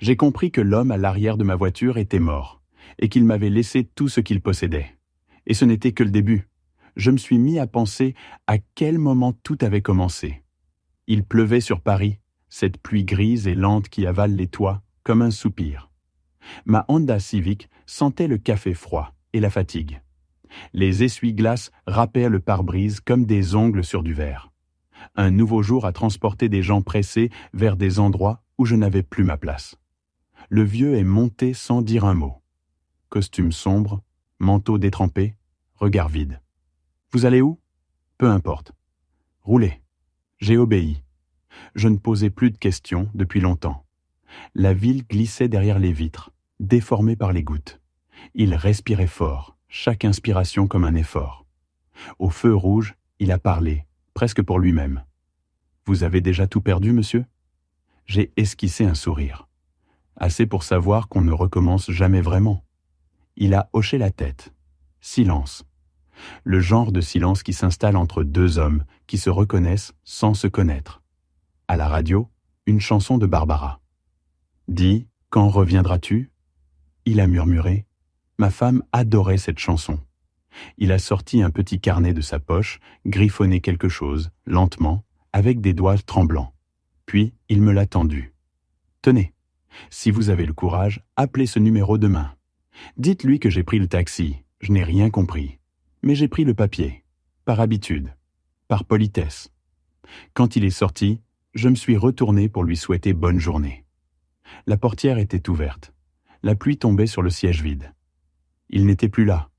J'ai compris que l'homme à l'arrière de ma voiture était mort, et qu'il m'avait laissé tout ce qu'il possédait. Et ce n'était que le début. Je me suis mis à penser à quel moment tout avait commencé. Il pleuvait sur Paris, cette pluie grise et lente qui avale les toits, comme un soupir. Ma Honda Civic sentait le café froid et la fatigue. Les essuie-glaces râpaient le pare-brise comme des ongles sur du verre. Un nouveau jour a transporté des gens pressés vers des endroits où je n'avais plus ma place. Le vieux est monté sans dire un mot. Costume sombre, manteau détrempé, regard vide. Vous allez où? Peu importe. Roulez. J'ai obéi. Je ne posais plus de questions depuis longtemps. La ville glissait derrière les vitres, déformée par les gouttes. Il respirait fort, chaque inspiration comme un effort. Au feu rouge, il a parlé, presque pour lui-même. « Vous avez déjà tout perdu, monsieur ?» J'ai esquissé un sourire. Assez pour savoir qu'on ne recommence jamais vraiment. Il a hoché la tête. Silence. Le genre de silence qui s'installe entre deux hommes qui se reconnaissent sans se connaître. À la radio, une chanson de Barbara. « Dis, quand reviendras-tu » Il a murmuré. Ma femme adorait cette chanson. Il a sorti un petit carnet de sa poche, griffonné quelque chose, lentement, avec des doigts tremblants. Puis, il me l'a tendu. « Tenez, si vous avez le courage, appelez ce numéro demain. Dites-lui que j'ai pris le taxi, je n'ai rien compris. Mais j'ai pris le papier, par habitude, par politesse. » Quand il est sorti, je me suis retourné pour lui souhaiter bonne journée. La portière était ouverte. La pluie tombait sur le siège vide. Il n'était plus là.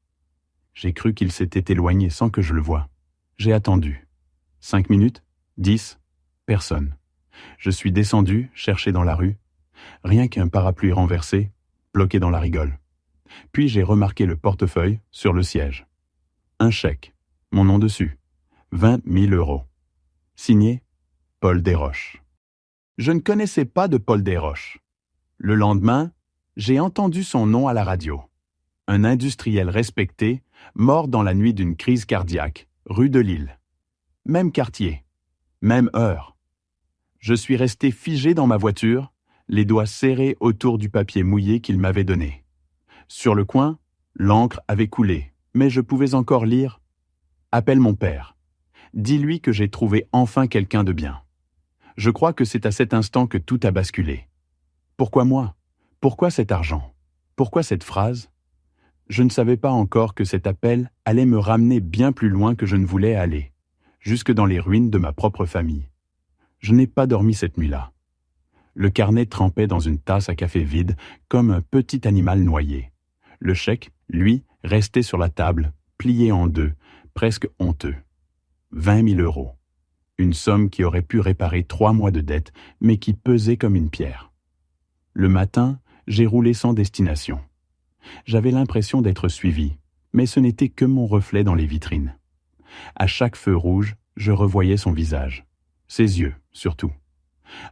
J'ai cru qu'il s'était éloigné sans que je le voie. J'ai attendu. 5 minutes, 10, personne. Je suis descendu, cherché dans la rue. Rien qu'un parapluie renversé, bloqué dans la rigole. Puis j'ai remarqué le portefeuille sur le siège. Un chèque, mon nom dessus, 20 000 €. Signé Paul Desroches. Je ne connaissais pas de Paul Desroches. Le lendemain, j'ai entendu son nom à la radio. Un industriel respecté, mort dans la nuit d'une crise cardiaque, rue de Lille. Même quartier, même heure. Je suis resté figé dans ma voiture, les doigts serrés autour du papier mouillé qu'il m'avait donné. Sur le coin, l'encre avait coulé, mais je pouvais encore lire « Appelle mon père. Dis-lui que j'ai trouvé enfin quelqu'un de bien. » Je crois que c'est à cet instant que tout a basculé. Pourquoi moi? Pourquoi cet argent? Pourquoi cette phrase? Je ne savais pas encore que cet appel allait me ramener bien plus loin que je ne voulais aller, jusque dans les ruines de ma propre famille. Je n'ai pas dormi cette nuit-là. Le carnet trempait dans une tasse à café vide, comme un petit animal noyé. Le chèque, lui, restait sur la table, plié en deux, presque honteux. 20 000 €. Une somme qui aurait pu réparer 3 mois de dette, mais qui pesait comme une pierre. Le matin, j'ai roulé sans destination. J'avais l'impression d'être suivi, mais ce n'était que mon reflet dans les vitrines. À chaque feu rouge, je revoyais son visage. Ses yeux, surtout.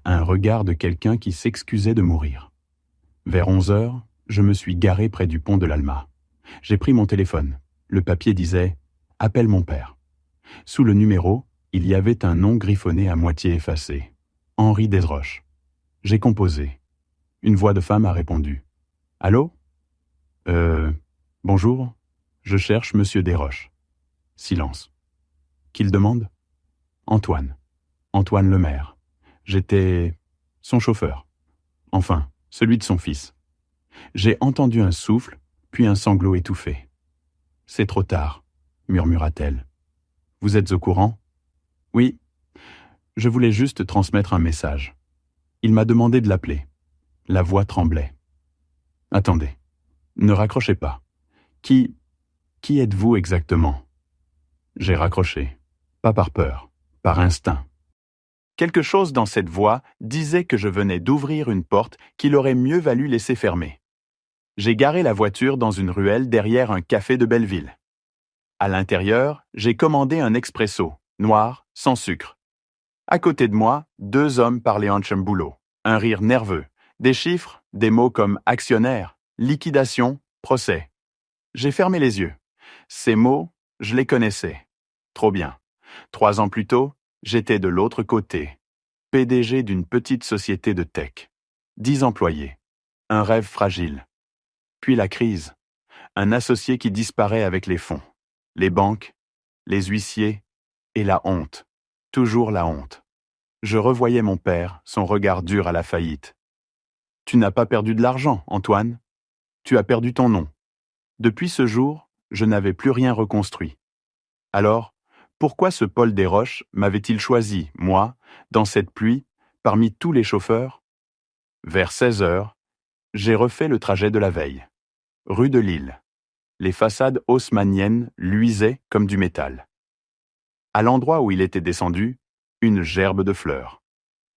Un regard de quelqu'un qui s'excusait de mourir. Vers 11 heures, je me suis garé près du pont de l'Alma. J'ai pris mon téléphone. Le papier disait « Appelle mon père ». Sous le numéro, il y avait un nom griffonné à moitié effacé. Henri Desroches. J'ai composé. Une voix de femme a répondu. « Allô ? Bonjour, je cherche Monsieur Desroches. » Silence. Qu'il demande ? Antoine. Antoine Lemaire. J'étais son chauffeur. Enfin, celui de son fils. J'ai entendu un souffle, puis un sanglot étouffé. « C'est trop tard, » murmura-t-elle. « Vous êtes au courant ? » ?»« Oui. Je voulais juste transmettre un message. Il m'a demandé de l'appeler. » La voix tremblait. « Attendez. Ne raccrochez pas. Qui êtes-vous exactement ?» J'ai raccroché. Pas par peur, par instinct. Quelque chose dans cette voix disait que je venais d'ouvrir une porte qu'il aurait mieux valu laisser fermer. J'ai garé la voiture dans une ruelle derrière un café de Belleville. À l'intérieur, j'ai commandé un expresso, noir, sans sucre. À côté de moi, 2 hommes parlaient en tchamboulo, un rire nerveux, des chiffres, des mots comme actionnaire, liquidation, procès. J'ai fermé les yeux. Ces mots, je les connaissais. Trop bien. 3 ans plus tôt, j'étais de l'autre côté, PDG d'une petite société de tech. 10 employés, Un rêve fragile. Puis la crise. Un associé qui disparaît avec les fonds. Les banques, les huissiers et la honte. Toujours la honte. Je revoyais mon père, son regard dur à la faillite. « Tu n'as pas perdu de l'argent, Antoine. Tu as perdu ton nom. » Depuis ce jour, je n'avais plus rien reconstruit. Alors, pourquoi ce Paul Desroches m'avait-il choisi, moi, dans cette pluie, parmi tous les chauffeurs? Vers 16 heures, j'ai refait le trajet de la veille. Rue de Lille. Les façades haussmanniennes luisaient comme du métal. À l'endroit où il était descendu, une gerbe de fleurs.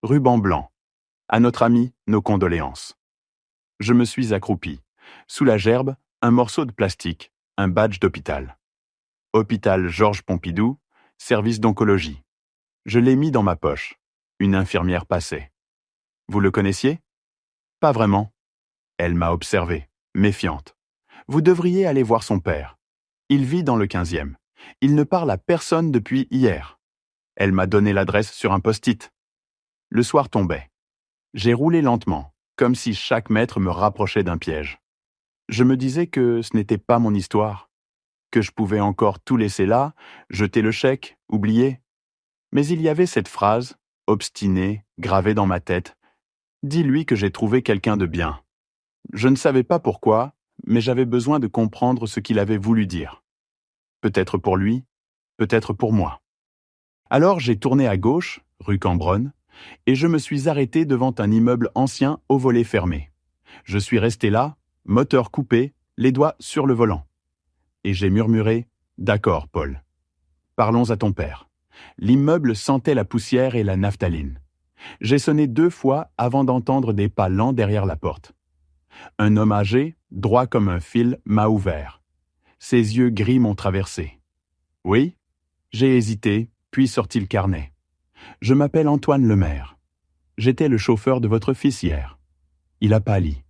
Ruban blanc. À notre ami, nos condoléances. Je me suis accroupi. Sous la gerbe, un morceau de plastique, un badge d'hôpital. Hôpital Georges Pompidou, service d'oncologie. Je l'ai mis dans ma poche. Une infirmière passait. « Vous le connaissiez ? » ?»« Pas vraiment. » Elle m'a observé, méfiante. « Vous devriez aller voir son père. Il vit dans le 15e. Il ne parle à personne depuis hier. » Elle m'a donné l'adresse sur un post-it. Le soir tombait. J'ai roulé lentement, comme si chaque mètre me rapprochait d'un piège. Je me disais que ce n'était pas mon histoire, que je pouvais encore tout laisser là, jeter le chèque, oublier. Mais il y avait cette phrase, obstinée, gravée dans ma tête. « Dis-lui que j'ai trouvé quelqu'un de bien. » Je ne savais pas pourquoi, mais j'avais besoin de comprendre ce qu'il avait voulu dire. Peut-être pour lui, peut-être pour moi. Alors j'ai tourné à gauche, rue Cambronne, et je me suis arrêté devant un immeuble ancien aux volets fermés. Je suis resté là, moteur coupé, les doigts sur le volant. Et j'ai murmuré « D'accord, Paul. Parlons à ton père. » L'immeuble sentait la poussière et la naphtaline. J'ai sonné 2 fois avant d'entendre des pas lents derrière la porte. Un homme âgé, droit comme un fil, m'a ouvert. Ses yeux gris m'ont traversé. « Oui ?» J'ai hésité, puis sorti le carnet. « Je m'appelle Antoine Lemaire. J'étais le chauffeur de votre fils hier. » Il a pâli,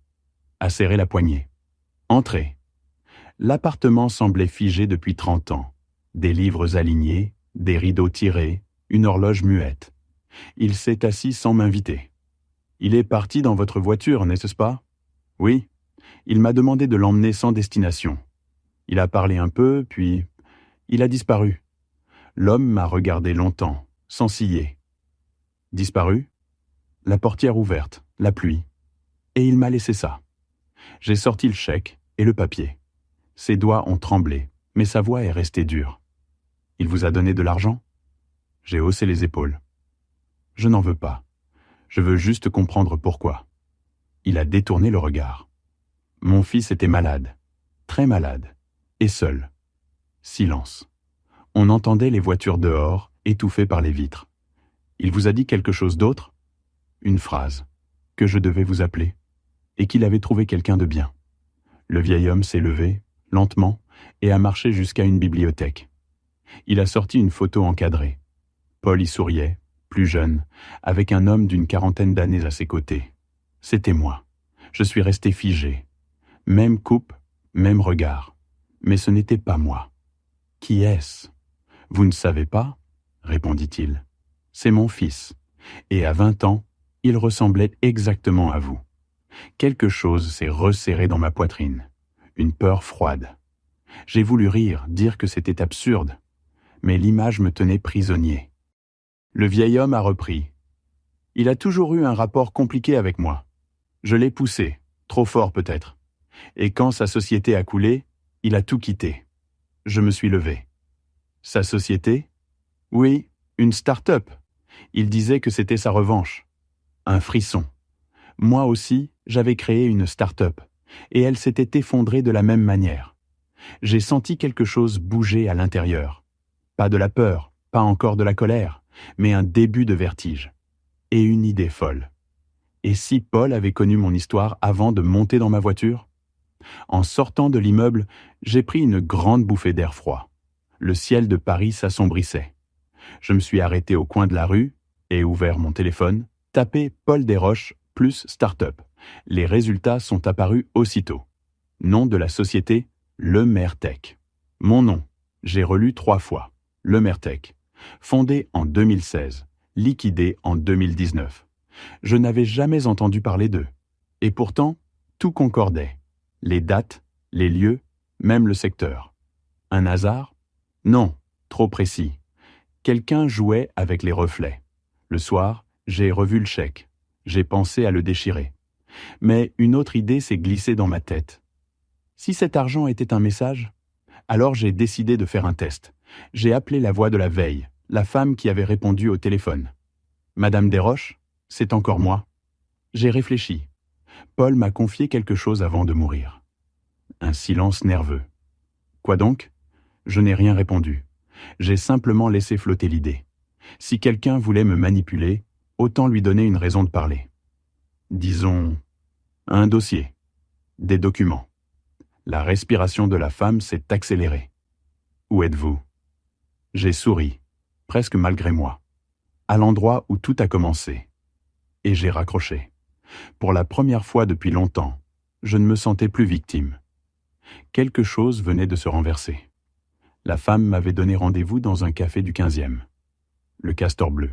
a serré la poignée. « Entrez. » L'appartement semblait figé depuis 30 ans. Des livres alignés, des rideaux tirés, une horloge muette. Il s'est assis sans m'inviter. « Il est parti dans votre voiture, n'est-ce pas ? » ?»« Oui. Il m'a demandé de l'emmener sans destination. Il a parlé un peu, puis il a disparu. » L'homme m'a regardé longtemps, sans ciller. « Disparu ? » La portière ouverte, la pluie. Et il m'a laissé ça. J'ai sorti le chèque et le papier. Ses doigts ont tremblé, mais sa voix est restée dure. « Il vous a donné de l'argent ?» J'ai haussé les épaules. « Je n'en veux pas. Je veux juste comprendre pourquoi. » Il a détourné le regard. Mon fils était malade, très malade, et seul. Silence. On entendait les voitures dehors, étouffées par les vitres. Il vous a dit quelque chose d'autre ? Une phrase, que je devais vous appeler, et qu'il avait trouvé quelqu'un de bien. Le vieil homme s'est levé, lentement, et a marché jusqu'à une bibliothèque. Il a sorti une photo encadrée. Paul y souriait, plus jeune, avec un homme d'une 40aine d'années à ses côtés. C'était moi. Je suis resté figé. Même coupe, même regard. Mais ce n'était pas moi. Qui est-ce ? Vous ne savez pas ? Répondit-il. C'est mon fils. Et à 20 ans, il ressemblait exactement à vous. Quelque chose s'est resserré dans ma poitrine. Une peur froide. J'ai voulu rire, dire que c'était absurde. Mais l'image me tenait prisonnier. Le vieil homme a repris. Il a toujours eu un rapport compliqué avec moi. Je l'ai poussé, trop fort peut-être. Et quand sa société a coulé, il a tout quitté. Je me suis levé. Sa société ? Oui, une start-up. Il disait que c'était sa revanche. Un frisson. Moi aussi, j'avais créé une start-up, et elle s'était effondrée de la même manière. J'ai senti quelque chose bouger à l'intérieur. Pas de la peur, pas encore de la colère, mais un début de vertige. Et une idée folle. Et si Paul avait connu mon histoire avant de monter dans ma voiture ? En sortant de l'immeuble, j'ai pris une grande bouffée d'air froid. Le ciel de Paris s'assombrissait. Je me suis arrêté au coin de la rue et ouvert mon téléphone, tapé Paul Desroches plus start-up. Les résultats sont apparus aussitôt. Nom de la société, Lemaire Tech. Mon nom, j'ai relu 3 fois. Lemaire Tech. Fondé en 2016, liquidé en 2019. Je n'avais jamais entendu parler d'eux. Et pourtant, Tout concordait. Les dates, les lieux, même le secteur. Un hasard? Non, trop précis. Quelqu'un jouait avec les reflets. Le soir, j'ai revu le chèque. J'ai pensé à le déchirer. Mais une autre idée s'est glissée dans ma tête. Si cet argent était un message? Alors j'ai décidé de faire un test. J'ai appelé la voix de la veille, la femme qui avait répondu au téléphone. Madame Desroches, c'est encore moi. J'ai réfléchi. Paul m'a confié quelque chose avant de mourir. Un silence nerveux. Quoi donc? Je n'ai rien répondu. J'ai simplement laissé flotter l'idée. Si quelqu'un voulait me manipuler, autant lui donner une raison de parler. Disons, un dossier, des documents. La respiration de la femme s'est accélérée. Où êtes-vous? J'ai souri, presque malgré moi, à l'endroit où tout a commencé. Et j'ai raccroché. Pour la première fois depuis longtemps, je ne me sentais plus victime. Quelque chose venait de se renverser. La femme m'avait donné rendez-vous dans un café du 15e. Le Castor Bleu.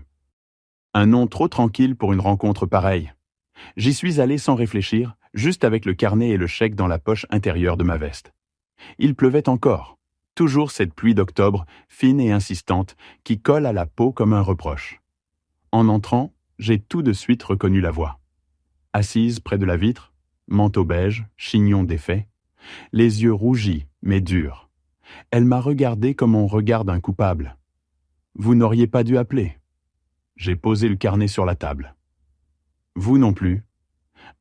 Un nom trop tranquille pour une rencontre pareille. J'y suis allé sans réfléchir, juste avec le carnet et le chèque dans la poche intérieure de ma veste. Il pleuvait encore. Toujours cette pluie d'octobre, fine et insistante, qui colle à la peau comme un reproche. En entrant, j'ai tout de suite reconnu la voix. Assise près de la vitre, manteau beige, chignon défait, les yeux rougis mais durs. Elle m'a regardé comme on regarde un coupable. Vous n'auriez pas dû appeler. J'ai posé le carnet sur la table. Vous non plus.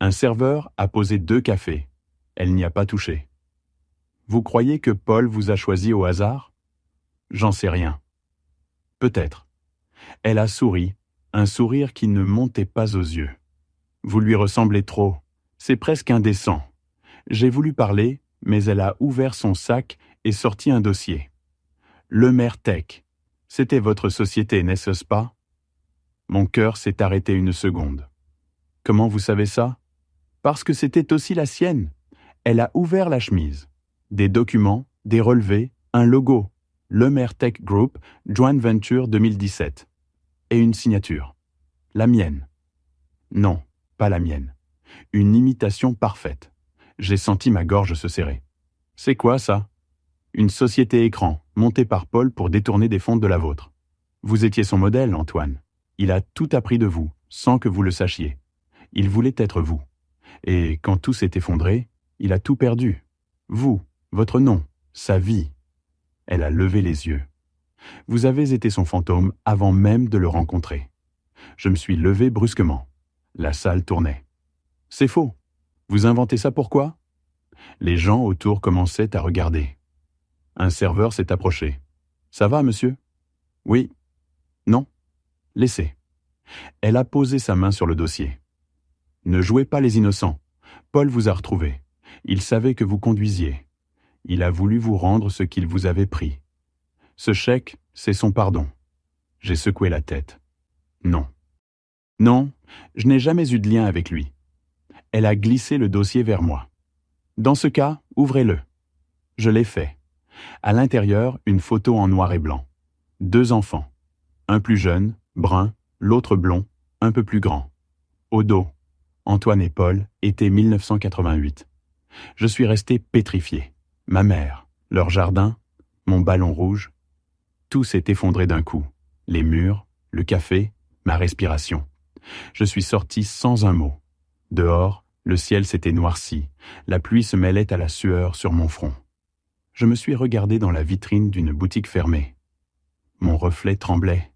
Un serveur a posé 2 cafés. Elle n'y a pas touché. Vous croyez que Paul vous a choisi au hasard? J'en sais rien. Peut-être. Elle a souri, un sourire qui ne montait pas aux yeux. Vous lui ressemblez trop. C'est presque indécent. J'ai voulu parler, mais elle a ouvert son sac et sorti un dossier. Le Maire Tech. C'était votre société, n'est-ce pas? Mon cœur s'est arrêté une seconde. Comment vous savez ça? Parce que c'était aussi la sienne. Elle a ouvert la chemise. Des documents, des relevés, un logo. Le Maire Tech Group, Joint Venture 2017. Et une signature. La mienne. Non, pas la mienne. Une imitation parfaite. J'ai senti ma gorge se serrer. C'est quoi ça? Une société écran, montée par Paul pour détourner des fonds de la vôtre. Vous étiez son modèle, Antoine. Il a tout appris de vous, sans que vous le sachiez. Il voulait être vous. Et quand tout s'est effondré, il a tout perdu. Vous, votre nom, sa vie. Elle a levé les yeux. Vous avez été son fantôme avant même de le rencontrer. Je me suis levé brusquement. La salle tournait. C'est faux. Vous inventez ça pourquoi? Les gens autour commençaient à regarder. Un serveur s'est approché. Ça va, monsieur? Oui. Non. Laissez. Elle a posé sa main sur le dossier. Ne jouez pas les innocents. Paul vous a retrouvé. Il savait que vous conduisiez. Il a voulu vous rendre ce qu'il vous avait pris. Ce chèque, c'est son pardon. J'ai secoué la tête. Non. Non, je n'ai jamais eu de lien avec lui. Elle a glissé le dossier vers moi. Dans ce cas, ouvrez-le. Je l'ai fait. À l'intérieur, une photo en noir et blanc. 2 enfants. Un plus jeune, brun, l'autre blond, un peu plus grand. Au dos, Antoine et Paul, été 1988. Je suis resté pétrifié. Ma mère, leur jardin, mon ballon rouge. Tout s'est effondré d'un coup. Les murs, le café, ma respiration. Je suis sorti sans un mot. Dehors, le ciel s'était noirci. La pluie se mêlait à la sueur sur mon front. Je me suis regardé dans la vitrine d'une boutique fermée. Mon reflet tremblait.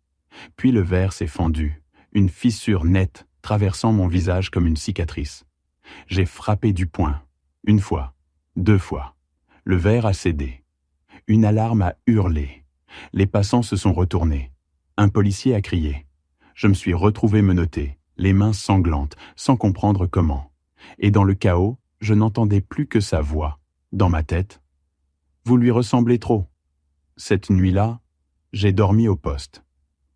Puis le verre s'est fendu, une fissure nette traversant mon visage comme une cicatrice. J'ai frappé du poing. 1 fois, 2 fois. Le verre a cédé. Une alarme a hurlé. Les passants se sont retournés. Un policier a crié. Je me suis retrouvé menotté, les mains sanglantes, sans comprendre comment. Et dans le chaos, je n'entendais plus que sa voix, dans ma tête. Vous lui ressemblez trop. Cette nuit-là, j'ai dormi au poste.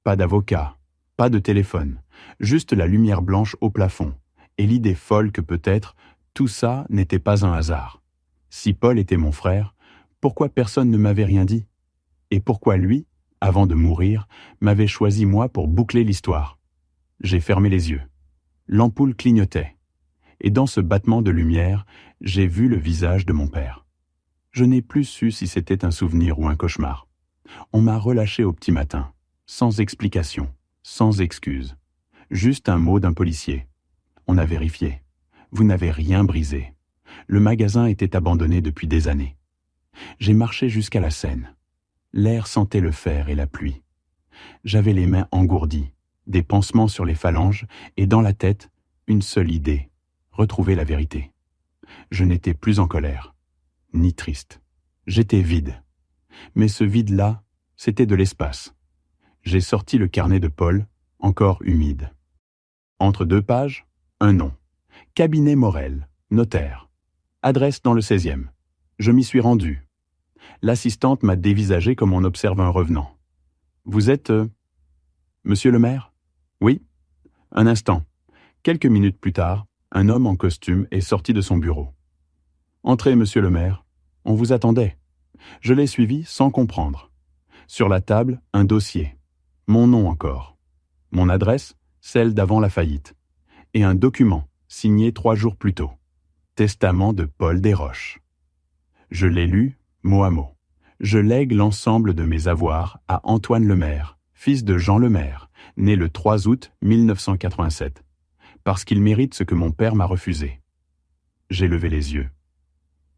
Pas d'avocat, pas de téléphone, juste la lumière blanche au plafond, et l'idée folle que peut-être tout ça n'était pas un hasard. Si Paul était mon frère, pourquoi personne ne m'avait rien dit? Et pourquoi lui, avant de mourir, m'avait choisi moi pour boucler l'histoire? J'ai fermé les yeux. L'ampoule clignotait. et dans ce battement de lumière, j'ai vu le visage de mon père. Je n'ai plus su si c'était un souvenir ou un cauchemar. On m'a relâché au petit matin, sans explication, sans excuse. Juste un mot d'un policier. On a vérifié. Vous n'avez rien brisé. Le magasin était abandonné depuis des années. J'ai marché jusqu'à la Seine. L'air sentait le fer et la pluie. J'avais les mains engourdies, des pansements sur les phalanges et dans la tête, une seule idée, retrouver la vérité. Je n'étais plus en colère, ni triste. J'étais vide. Mais ce vide-là, c'était de l'espace. J'ai sorti le carnet de Paul, encore humide. Entre 2 pages, un nom. Cabinet Morel, notaire. Adresse dans le 16e. Je m'y suis rendu. L'assistante m'a dévisagé comme on observe un revenant. Vous êtes... Monsieur le maire ? Oui. Un instant. Quelques minutes plus tard, un homme en costume est sorti de son bureau. Entrez, monsieur le maire. On vous attendait. Je l'ai suivi sans comprendre. Sur la table, un dossier. Mon nom encore. Mon adresse, celle d'avant la faillite. Et un document, signé 3 jours plus tôt. Testament de Paul Desroches. Je l'ai lu, mot à mot. Je lègue l'ensemble de mes avoirs à Antoine Lemaire, fils de Jean Lemaire, né le 3 août 1987, parce qu'il mérite ce que mon père m'a refusé. J'ai levé les yeux.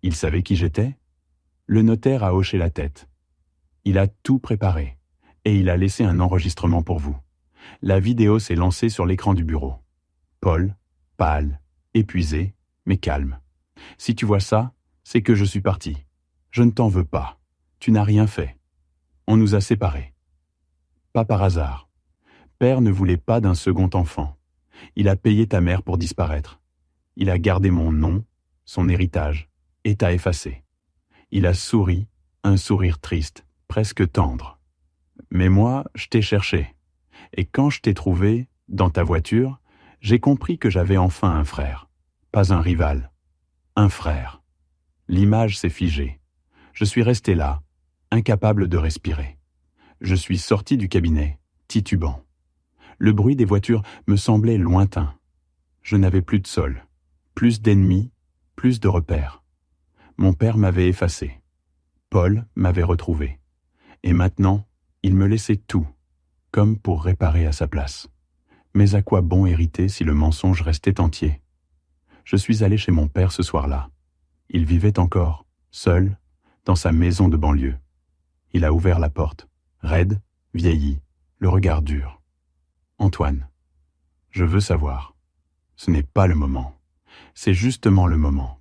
Il savait qui j'étais ? Le notaire a hoché la tête. Il a tout préparé, et il a laissé un enregistrement pour vous. La vidéo s'est lancée sur l'écran du bureau. Paul, pâle, épuisé, mais calme. Si tu vois ça, c'est que je suis parti. Je ne t'en veux pas. Tu n'as rien fait. On nous a séparés. Pas par hasard. Père ne voulait pas d'un second enfant. Il a payé ta mère pour disparaître. Il a gardé mon nom, son héritage, et t'a effacé. Il a souri, un sourire triste, presque tendre. Mais moi, je t'ai cherché. Et quand je t'ai trouvé, dans ta voiture, j'ai compris que j'avais enfin un frère. Pas un rival. Un frère. L'image s'est figée. Je suis resté là, incapable de respirer. Je suis sorti du cabinet, titubant. Le bruit des voitures me semblait lointain. Je n'avais plus de sol, plus d'ennemis, plus de repères. Mon père m'avait effacé. Paul m'avait retrouvé. Et maintenant, il me laissait tout, comme pour réparer à sa place. Mais à quoi bon hériter si le mensonge restait entier ? Je suis allé chez mon père ce soir-là. Il vivait encore, seul, dans sa maison de banlieue. Il a ouvert la porte, raide, vieilli, le regard dur. Antoine, je veux savoir. Ce n'est pas le moment. C'est justement le moment.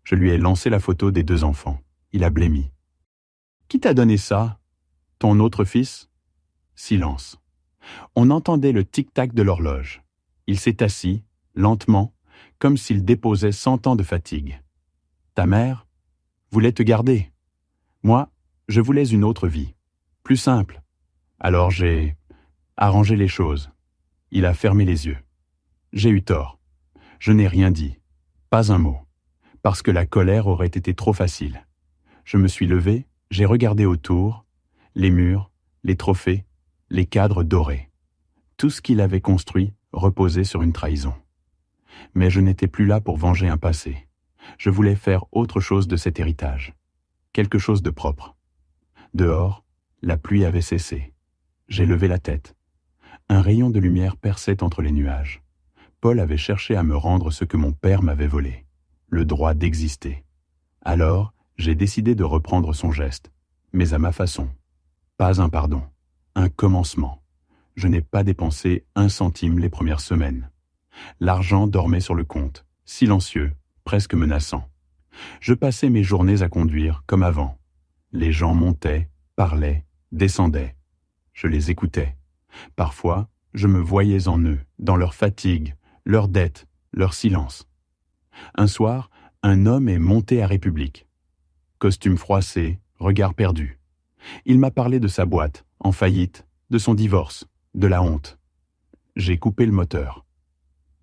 Je lui ai lancé la photo des 2 enfants. Il a blêmi. Qui t'a donné ça ? Ton autre fils ? Silence. On entendait le tic-tac de l'horloge. Il s'est assis, lentement, comme s'il déposait 100 ans de fatigue. Ta mère voulait te garder. Moi, je voulais une autre vie, plus simple. Alors j'ai arrangé les choses. Il a fermé les yeux. J'ai eu tort. Je n'ai rien dit, pas un mot, parce que la colère aurait été trop facile. Je me suis levé, j'ai regardé autour, les murs, les trophées, les cadres dorés. Tout ce qu'il avait construit reposait sur une trahison. Mais je n'étais plus là pour venger un passé. Je voulais faire autre chose de cet héritage. Quelque chose de propre. Dehors, la pluie avait cessé. J'ai levé la tête. Un rayon de lumière perçait entre les nuages. Paul avait cherché à me rendre ce que mon père m'avait volé, le droit d'exister. Alors, j'ai décidé de reprendre son geste, mais à ma façon. Pas un pardon, un commencement. Je n'ai pas dépensé 1 centime les premières semaines. L'argent dormait sur le compte, silencieux, presque menaçant. Je passais mes journées à conduire comme avant. Les gens montaient, parlaient, descendaient. Je les écoutais. Parfois, je me voyais en eux, dans leur fatigue, leur dette, leur silence. Un soir, un homme est monté à République. Costume froissé, regard perdu. Il m'a parlé de sa boîte, en faillite, de son divorce, de la honte. J'ai coupé le moteur.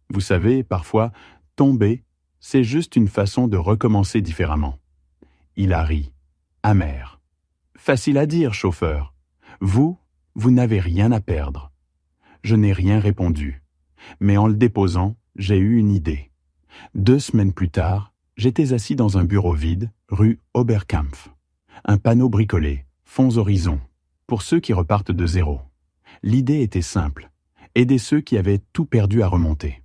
Vous savez, parfois, tomber, c'est juste une façon de recommencer différemment. Il a ri, amer. Facile à dire, chauffeur. Vous n'avez rien à perdre. Je n'ai rien répondu. Mais en le déposant, j'ai eu une idée. 2 semaines plus tard, j'étais assis dans un bureau vide, rue Oberkampf. Un panneau bricolé, Fonds Horizon, pour ceux qui repartent de zéro. L'idée était simple, aider ceux qui avaient tout perdu à remonter.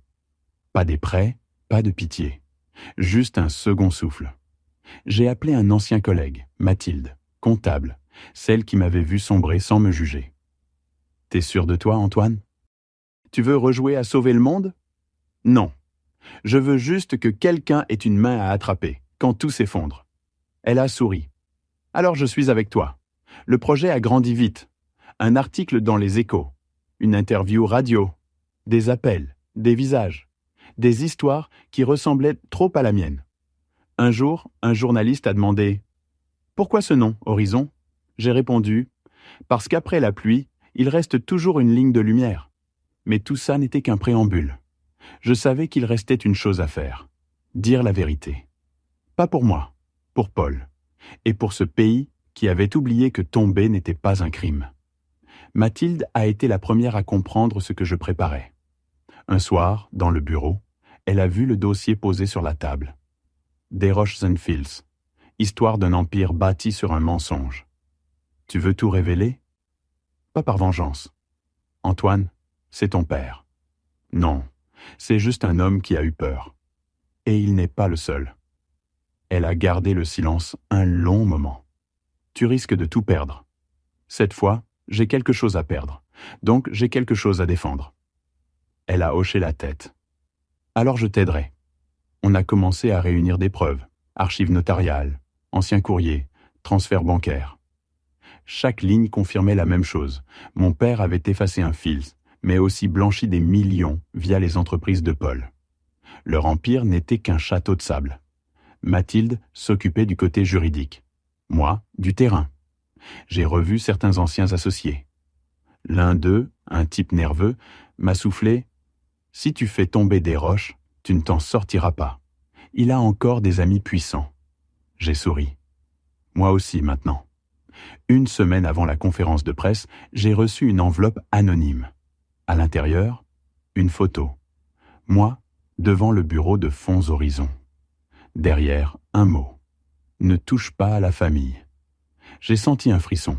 Pas des prêts, pas de pitié, juste un second souffle. J'ai appelé un ancien collègue, Mathilde, comptable, celle qui m'avait vu sombrer sans me juger. « T'es sûr de toi, Antoine ? Tu veux rejouer à sauver le monde ? Non. Je veux juste que quelqu'un ait une main à attraper, quand tout s'effondre. » Elle a souri. « Alors je suis avec toi. Le projet a grandi vite. Un article dans les Échos, une interview radio, des appels, des visages, des histoires qui ressemblaient trop à la mienne. Un jour, un journaliste a demandé « Pourquoi ce nom, Horizon ?» J'ai répondu « Parce qu'après la pluie, il reste toujours une ligne de lumière. » Mais tout ça n'était qu'un préambule. Je savais qu'il restait une chose à faire, dire la vérité. Pas pour moi, pour Paul, et pour ce pays qui avait oublié que tomber n'était pas un crime. Mathilde a été la première à comprendre ce que je préparais. Un soir, dans le bureau, elle a vu le dossier posé sur la table. Desroches and Fields, histoire d'un empire bâti sur un mensonge. Tu veux tout révéler ? Pas par vengeance. Antoine, c'est ton père. Non, c'est juste un homme qui a eu peur. Et il n'est pas le seul. Elle a gardé le silence un long moment. Tu risques de tout perdre. Cette fois, j'ai quelque chose à perdre, donc j'ai quelque chose à défendre. Elle a hoché la tête. Alors je t'aiderai. On a commencé à réunir des preuves, archives notariales, anciens courriers, transferts bancaires. Chaque ligne confirmait la même chose. Mon père avait effacé un Fields, mais aussi blanchi des millions via les entreprises de Paul. Leur empire n'était qu'un château de sable. Mathilde s'occupait du côté juridique. Moi, du terrain. J'ai revu certains anciens associés. L'un d'eux, un type nerveux, m'a soufflé « Si tu fais tomber Desroches, tu ne t'en sortiras pas. Il a encore des amis puissants. » J'ai souri. Moi aussi maintenant. 1 semaine avant la conférence de presse, j'ai reçu une enveloppe anonyme. À l'intérieur, une photo. Moi, devant le bureau de Fonds Horizon. Derrière, un mot. Ne touche pas à la famille. J'ai senti un frisson.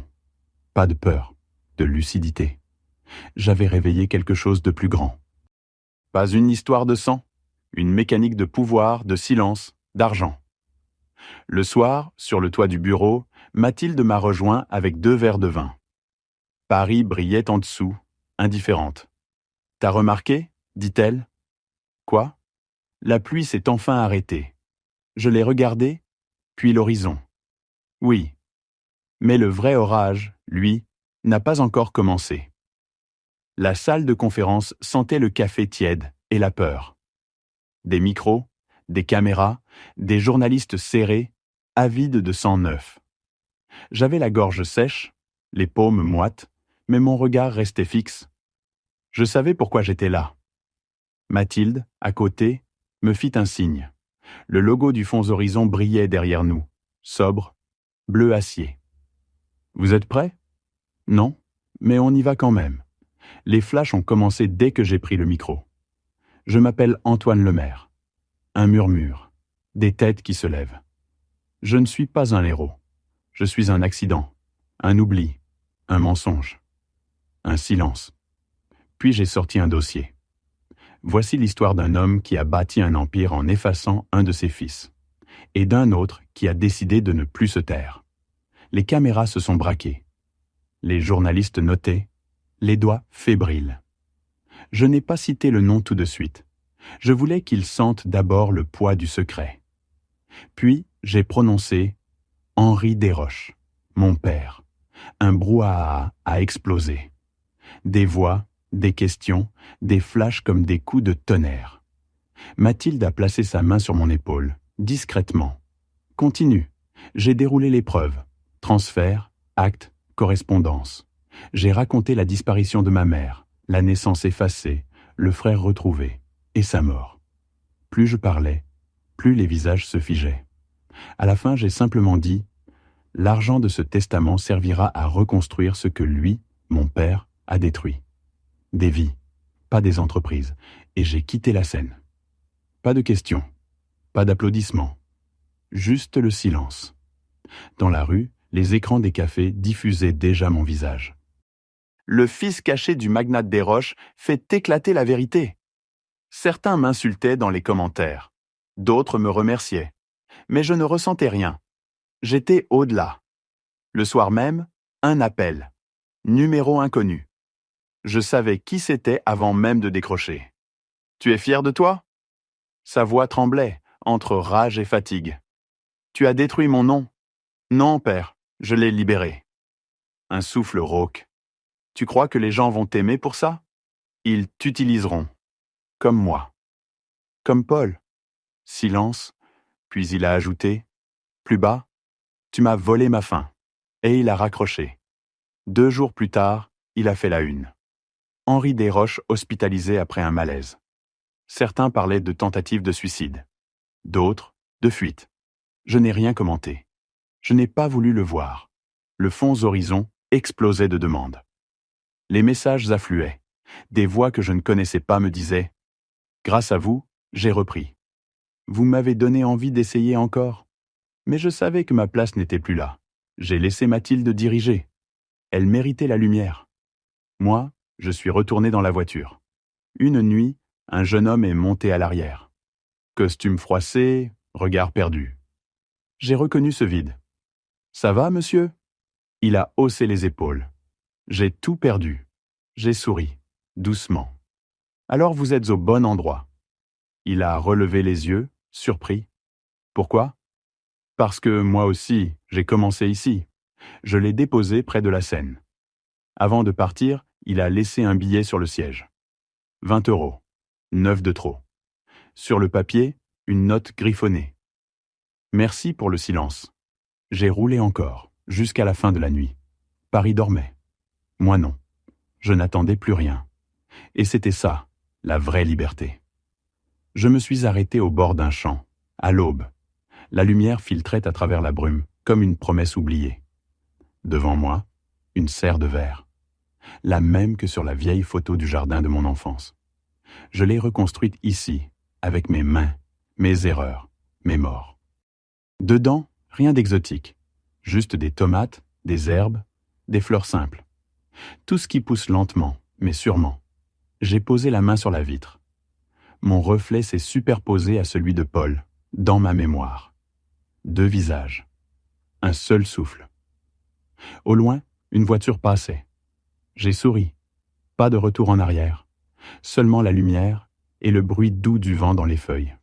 Pas de peur, de lucidité. J'avais réveillé quelque chose de plus grand. Pas une histoire de sang, une mécanique de pouvoir, de silence, d'argent. Le soir, sur le toit du bureau, Mathilde m'a rejoint avec 2 verres de vin. Paris brillait en dessous, indifférente. « T'as remarqué ?» dit-elle. « Quoi ?» La pluie s'est enfin arrêtée. Je l'ai regardée, puis l'horizon. Oui. Mais le vrai orage, lui, n'a pas encore commencé. La salle de conférence sentait le café tiède et la peur. Des micros, des caméras, des journalistes serrés, avides de sang neuf. J'avais la gorge sèche, les paumes moites, mais mon regard restait fixe. Je savais pourquoi j'étais là. Mathilde, à côté, me fit un signe. Le logo du Fonds Horizon brillait derrière nous, sobre, bleu acier. « Vous êtes prêts ? » « Non, mais on y va quand même. » Les flashs ont commencé dès que j'ai pris le micro. Je m'appelle Antoine Lemaire. Un murmure, des têtes qui se lèvent. Je ne suis pas un héros. Je suis un accident, un oubli, un mensonge, un silence. Puis j'ai sorti un dossier. Voici l'histoire d'un homme qui a bâti un empire en effaçant un de ses fils, et d'un autre qui a décidé de ne plus se taire. Les caméras se sont braquées. Les journalistes notaient, les doigts fébriles. Je n'ai pas cité le nom tout de suite. Je voulais qu'ils sentent d'abord le poids du secret. Puis j'ai prononcé « Henri Desroches, mon père ». Un brouhaha a explosé. Des voix, des questions, des flashs comme des coups de tonnerre. Mathilde a placé sa main sur mon épaule, discrètement. « Continue. J'ai déroulé les preuves. Transfert, acte, correspondance. J'ai raconté la disparition de ma mère, la naissance effacée, le frère retrouvé, et sa mort. Plus je parlais, plus les visages se figeaient. À la fin, j'ai simplement dit « L'argent de ce testament servira à reconstruire ce que lui, mon père, a détruit. Des vies, pas des entreprises, et j'ai quitté la scène. » Pas de questions, pas d'applaudissements, juste le silence. Dans la rue, les écrans des cafés diffusaient déjà mon visage. Le fils caché du magnate des roches fait éclater la vérité. Certains m'insultaient dans les commentaires, d'autres me remerciaient, mais je ne ressentais rien. J'étais au-delà. Le soir même, un appel. Numéro inconnu. Je savais qui c'était avant même de décrocher. « Tu es fier de toi ?» Sa voix tremblait, entre rage et fatigue. « Tu as détruit mon nom. »« Non, père, je l'ai libéré. » Un souffle rauque. « Tu crois que les gens vont t'aimer pour ça ? Ils t'utiliseront. Comme moi. » Comme Paul. Silence, puis il a ajouté, plus bas, « Tu m'as volé ma faim. » Et il a raccroché. 2 jours plus tard, il a fait la une. Henri Desroches hospitalisé après un malaise. Certains parlaient de tentative de suicide. D'autres, de fuite. Je n'ai rien commenté. Je n'ai pas voulu le voir. Le fond horizon explosait de demandes. Les messages affluaient. Des voix que je ne connaissais pas me disaient « Grâce à vous, j'ai repris. Vous m'avez donné envie d'essayer encore. » Mais je savais que ma place n'était plus là. J'ai laissé Mathilde diriger. Elle méritait la lumière. Moi, je suis retourné dans la voiture. Une nuit, un jeune homme est monté à l'arrière. Costume froissé, regard perdu. J'ai reconnu ce vide. « Ça va, monsieur ?» Il a haussé les épaules. J'ai tout perdu. J'ai souri, doucement. « Alors vous êtes au bon endroit. » Il a relevé les yeux, surpris. « Pourquoi ? » « Parce que moi aussi, j'ai commencé ici. Je l'ai déposé près de la Seine. » Avant de partir, il a laissé un billet sur le siège. 20 €. 9 de trop. Sur le papier, une note griffonnée. Merci pour le silence. J'ai roulé encore, jusqu'à la fin de la nuit. Paris dormait. Moi non. Je n'attendais plus rien. Et c'était ça, la vraie liberté. Je me suis arrêté au bord d'un champ, à l'aube. La lumière filtrait à travers la brume, comme une promesse oubliée. Devant moi, une serre de verre. La même que sur la vieille photo du jardin de mon enfance. Je l'ai reconstruite ici, avec mes mains, mes erreurs, mes morts. Dedans, rien d'exotique. Juste des tomates, des herbes, des fleurs simples. Tout ce qui pousse lentement, mais sûrement. J'ai posé la main sur la vitre. Mon reflet s'est superposé à celui de Paul, dans ma mémoire. 2 visages. Un seul souffle. Au loin, une voiture passait. J'ai souri. Pas de retour en arrière. Seulement la lumière et le bruit doux du vent dans les feuilles.